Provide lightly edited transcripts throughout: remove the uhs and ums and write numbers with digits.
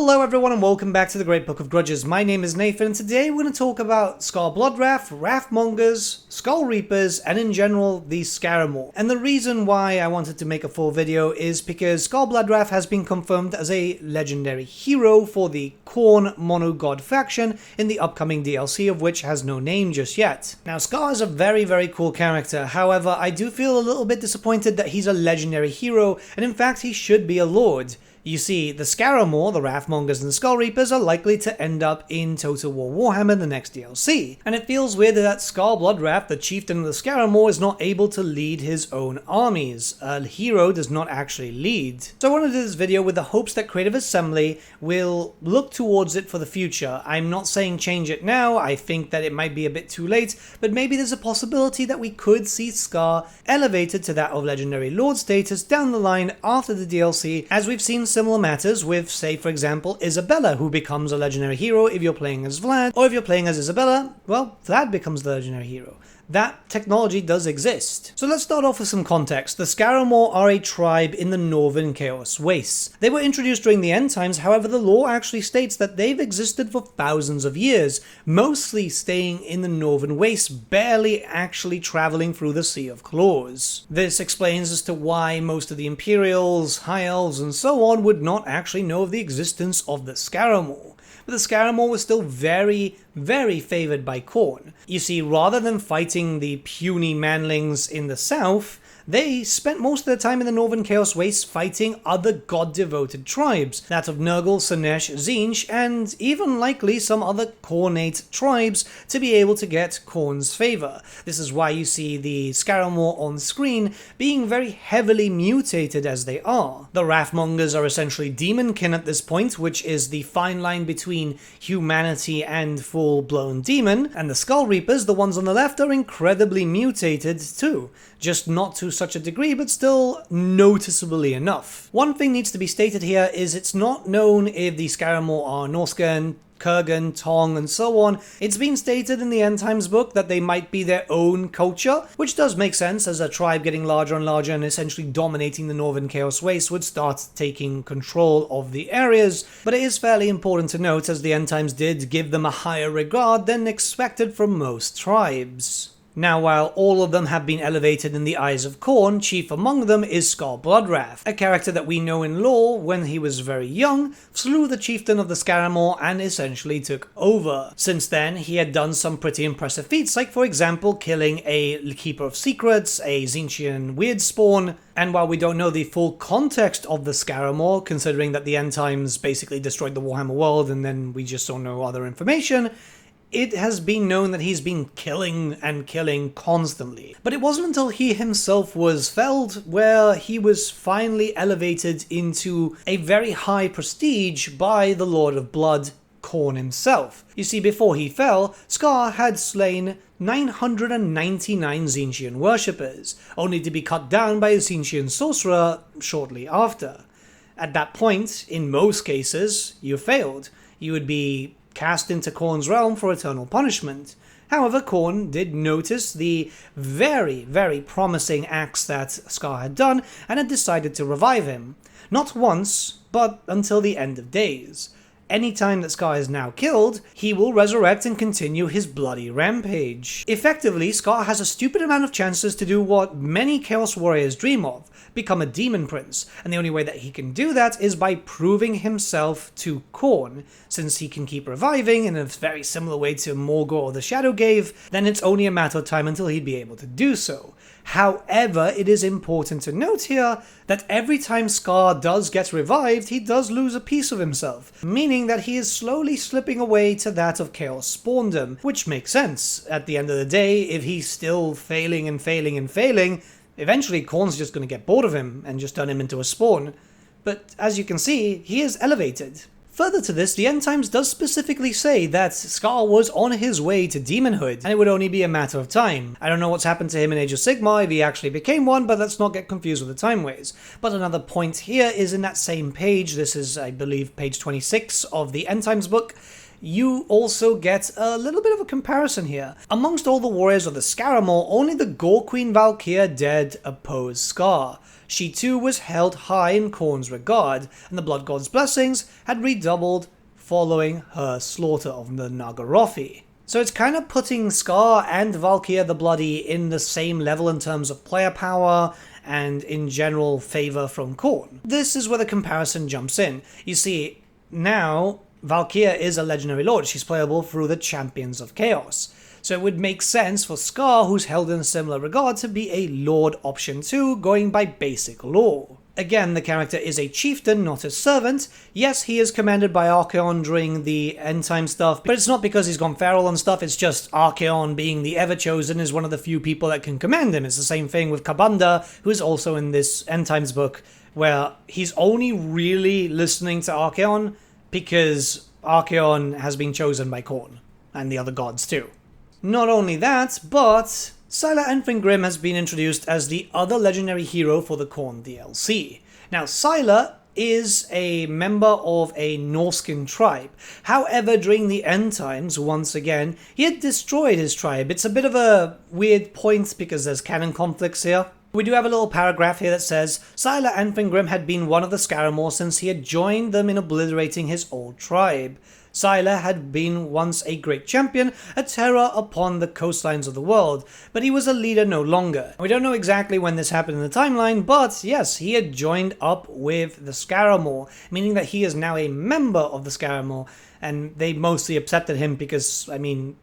Hello everyone and welcome back to the Great Book of Grudges. My name is Nathan and today we're going to talk about Skarr Bloodwrath, Wrathmongers, Skull Reapers, and in general, the Skarr. And the reason why I wanted to make a full video is because Skarr Bloodwrath has been confirmed as a legendary hero for the Khorne Mono-God faction in the upcoming DLC, of which has no name just yet. Now Skarr is a very cool character, however I do feel a little bit disappointed that he's a legendary hero, and in fact he should be a lord. You see, the Skarr, the Wrathmongers and the Skull Reapers are likely to end up in Total War Warhammer, the next DLC, and it feels weird that Skarr Bloodwrath, the chieftain of the Skarr, is not able to lead his own armies. A hero does not actually lead. So I wanted to do this video with the hopes that Creative Assembly will look towards it for the future. I'm not saying change it now, I think that it might be a bit too late, but maybe there's a possibility that we could see Skarr elevated to that of Legendary Lord status down the line after the DLC, as we've seen similar matters with, say for example, Isabella, who becomes a legendary hero if you're playing as Vlad, or if you're playing as Isabella, well, Vlad becomes the legendary hero. That technology does exist. So let's start off with some context. The Skarr are a tribe in the Northern Chaos Wastes. They were introduced during the End Times, however the lore actually states that they've existed for thousands of years, mostly staying in the Northern Wastes, barely actually traveling through the Sea of Claws. This explains as to why most of the Imperials, High Elves and so on would not actually know of the existence of the Skarr. But the Skarr was still very favoured by Khorne. You see, rather than fighting the puny manlings in the south, they spent most of their time in the Northern Chaos Wastes fighting other god-devoted tribes, that of Nurgle, Slaanesh, Tzeentch, and even likely some other Khornate tribes to be able to get Khorne's favour. This is why you see the Skarr on screen being very heavily mutated as they are. The Wrathmongers are essentially demonkin at this point, which is the fine line between humanity and full-blown demon, and the Skull Reapers, the ones on the left, are incredibly mutated too. Just not to such a degree, but still noticeably enough. One thing needs to be stated here is it's not known if the Skarr are Norscan, Kurgan, Tong, and so on. It's been stated in the End Times book that they might be their own culture, which does make sense as a tribe getting larger and larger and essentially dominating the Northern Chaos Waste would start taking control of the areas, but it is fairly important to note as the End Times did give them a higher regard than expected from most tribes. Now, while all of them have been elevated in the eyes of Khorne, chief among them is Skarr Bloodwrath, a character that we know in lore when he was very young, slew the chieftain of the Skarr and essentially took over. Since then, he had done some pretty impressive feats, like for example killing a Keeper of Secrets, a Tzeentchian Weird Spawn, and while we don't know the full context of the Skarr, considering that the End Times basically destroyed the Warhammer world and then we just don't know other information, it has been known that he's been killing and killing constantly. But it wasn't until he himself was felled where he was finally elevated into a very high prestige by the Lord of Blood, Khorne himself. You see, before he fell, Skarr had slain 999 Tzeentchian worshippers, only to be cut down by a Tzeentchian sorcerer shortly after. At that point, in most cases, you failed. You would be cast into Khorne's realm for eternal punishment. However, Khorne did notice the very promising acts that Skarr had done and had decided to revive him. Not once, but until the end of days. Anytime that Skarr is now killed, he will resurrect and continue his bloody rampage. Effectively, Skarr has a stupid amount of chances to do what many Chaos Warriors dream of, become a Demon Prince, and the only way that he can do that is by proving himself to Khorne. Since he can keep reviving in a very similar way to Morgor or the Shadow gave, then it's only a matter of time until he'd be able to do so. However, it is important to note here that every time Skarr does get revived, he does lose a piece of himself, meaning that he is slowly slipping away to that of Chaos Spawndom, which makes sense. At the end of the day, if he's still failing, eventually Khorne's just going to get bored of him and just turn him into a spawn. But as you can see, he is elevated. Further to this, the End Times does specifically say that Skarr was on his way to demonhood, and it would only be a matter of time. I don't know what's happened to him in Age of Sigmar if he actually became one, but let's not get confused with the time ways. But another point here is in that same page, this is I believe page 26 of the End Times book, you also get a little bit of a comparison here. Amongst all the warriors of the Skarr, only the Gore Queen Valkyria dared oppose Skarr. She too was held high in Khorne's regard, and the Blood God's blessings had redoubled following her slaughter of the Nagarothi. So it's kind of putting Skarr and Valkyria the Bloody in the same level in terms of player power and in general favor from Khorne. This is where the comparison jumps in. You see, now Valkyria is a legendary lord. She's playable through the Champions of Chaos. So it would make sense for Skarr, who's held in a similar regard, to be a lord option 2, going by basic lore. Again, the character is a chieftain, not a servant. Yes, he is commanded by Archaon during the end time stuff, but it's not because he's gone feral and stuff, it's just Archaon, being the Ever-Chosen, is one of the few people that can command him. It's the same thing with Kabanda, who is also in this end times book, where he's only really listening to Archaon because Archaon has been chosen by Khorne, and the other gods too. Not only that, but Silening Grim has been introduced as the other legendary hero for the Khorne DLC. Now, Sile is a member of a Norskin tribe. However, during the end times, once again, he had destroyed his tribe. It's a bit of a weird point because there's canon conflicts here. We do have a little paragraph here that says, Silening Grim had been one of the Skarr since he had joined them in obliterating his old tribe. Sile had been once a great champion, a terror upon the coastlines of the world, but he was a leader no longer. We don't know exactly when this happened in the timeline, but yes, he had joined up with the Skarr, meaning that he is now a member of the Skarr, and they mostly accepted him because, I mean,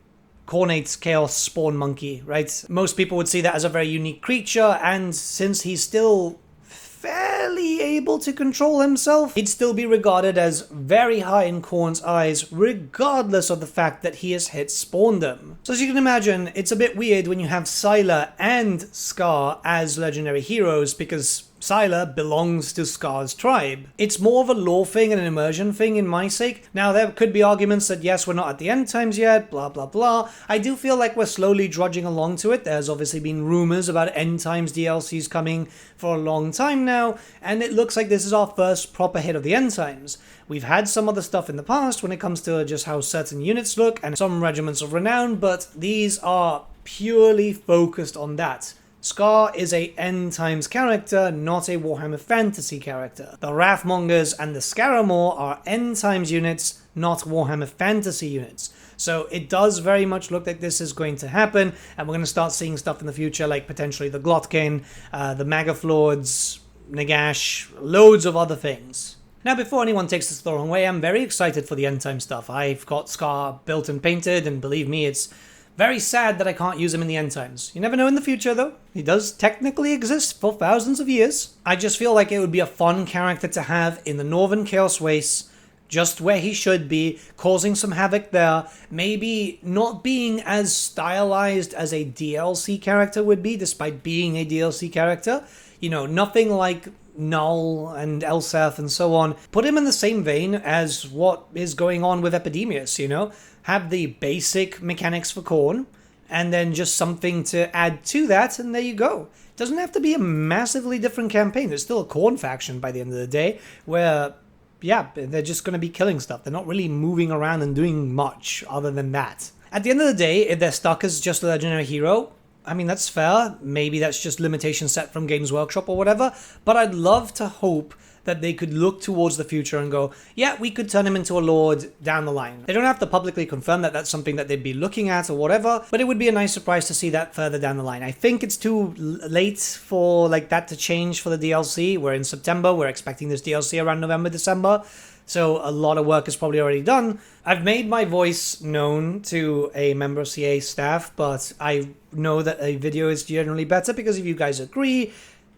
Khornate's Chaos Spawn Monkey, right? Most people would see that as a very unique creature, and since he's still fairly able to control himself, he'd still be regarded as very high in Khorne's eyes, regardless of the fact that he has hit Spawndom. So as you can imagine, it's a bit weird when you have Sile and Skarr as legendary heroes, because Sile belongs to Skarr's tribe. It's more of a lore thing and an immersion thing in my sake. Now, there could be arguments that yes, we're not at the end times yet, blah blah blah. I do feel like we're slowly drudging along to it. There's obviously been rumors about end times DLCs coming for a long time now, and it looks like this is our first proper hit of the end times. We've had some other stuff in the past when it comes to just how certain units look and some regiments of renown, but these are purely focused on that. Skarr is a end times character, not a Warhammer fantasy character. The Wrathmongers and the Skarr are end times units, not Warhammer fantasy units. So it does very much look like this is going to happen, and we're going to start seeing stuff in the future like potentially the Glotkin, the Magaflords, Nagash, loads of other things. Now, before anyone takes this the wrong way, I'm very excited for the end time stuff. I've got Skarr built and painted, and believe me, it's very sad that I can't use him in the end times. You never know in the future, though. He does technically exist for thousands of years. I just feel like it would be a fun character to have in the Northern Chaos Wastes, just where he should be, causing some havoc there. Maybe not being as stylized as a DLC character would be, despite being a DLC character. You know, nothing like Null and Elseth and so on. Put him in the same vein as what is going on with Epidemius, you know? Have the basic mechanics for Khorne, and then just something to add to that, and there you go. It doesn't have to be a massively different campaign. There's still a Khorne faction by the end of the day, where, yeah, they're just going to be killing stuff. They're not really moving around and doing much other than that. At the end of the day, if they're stuck as just a legendary hero, I mean, that's fair. Maybe that's just limitation set from Games Workshop or whatever, but I'd love to hope that they could look towards the future and go, yeah, we could turn him into a lord down the line. They don't have to publicly confirm that that's something that they'd be looking at or whatever, but it would be a nice surprise to see that further down the line. I think it's too late for like that to change for the DLC. We're in September, we're expecting this DLC around November, December, so a lot of work is probably already done. I've made my voice known to a member of CA staff, but I know that a video is generally better because if you guys agree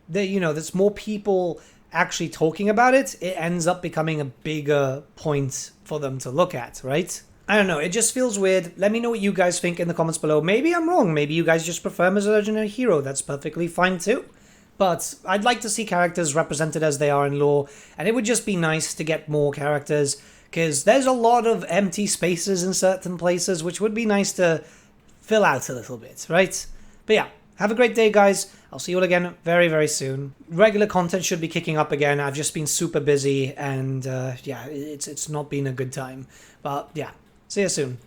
that, you know, there's more people actually talking about it, it ends up becoming a bigger point for them to look at, right? I don't know, it just feels weird. Let me know what you guys think in the comments below. Maybe I'm wrong, maybe you guys just prefer him as a legendary hero, that's perfectly fine too. But I'd like to see characters represented as they are in lore, and it would just be nice to get more characters, because there's a lot of empty spaces in certain places, which would be nice to fill out a little bit, right? But yeah, have a great day, guys. I'll see you all again very, very soon. Regular content should be kicking up again. I've just been super busy, and yeah, it's not been a good time. But yeah, See you soon.